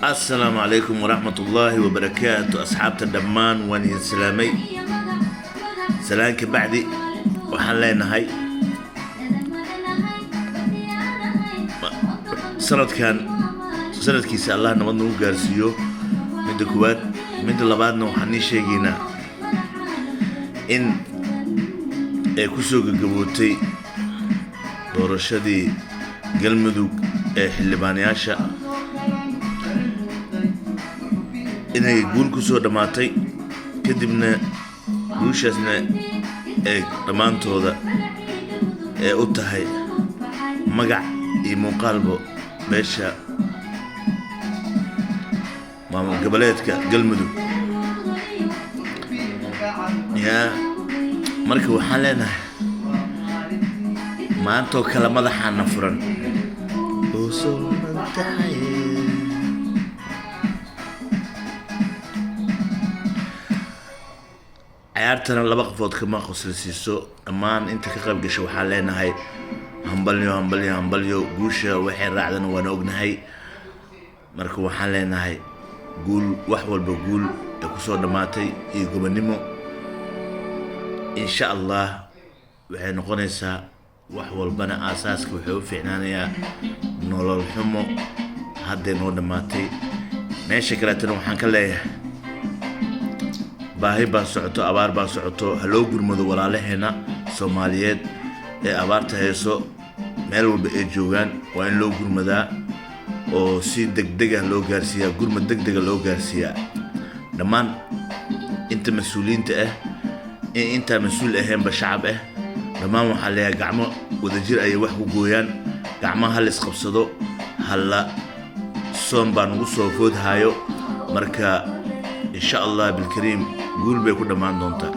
السلام عليكم ورحمة الله وبركاته أصحاب الدمان واني السلامي سلامك بعدي وحلينا هاي سند كيس الله نبضنا وقارسيو من دكوات من دلبادنا وحني شيقينا إن كسوق قبوتي دورشدي قلمدوك حلبانياشا inay guul ku soo dhamaatay kadibna guushaasna dhamaantooda u tahay magac iyo muuqaalbo beesha maamul goboleedka galmudug marka waxaan leenahay maantoo kala madaxaana furan oo soo mantahay عيارتنا لبا قفود كما قصلسيسو امان انت كقيب gasho waxaan leenahay hambalyo guusha waxay raacdan waan ognahay marka waxaan leenahay guul wax walba guul ku soo dhamaatay iyo gobonimo insha Allah waxay noqonaysaa wax walbana aasaaska wuxuu u fiicnaanayaa nolol xumo hadda noo dhamaatay meesha kale tan waxaan ka leeyahay baahi baa socoto abaar baa socoto haloo gurmado walaalaheena Soomaaliyeed ee abaarta hayso meel walba ay joogan waa in loo gurmadaa oo si degdeg ah loo gaarsiiyaa gurmad degdeg ah loo gaarsiiyaa dhamaan inta mas'uuliyiinta ah inta mas'uul ahayn ba shacab ah dhamaan waxa leeyahay gacmo wadajir ay wax ku gooyaan gacmaha la isqabsado halla soon baan ugu soo foodhayo marka insha Allah bilkariim قول بيكون دمان دونتا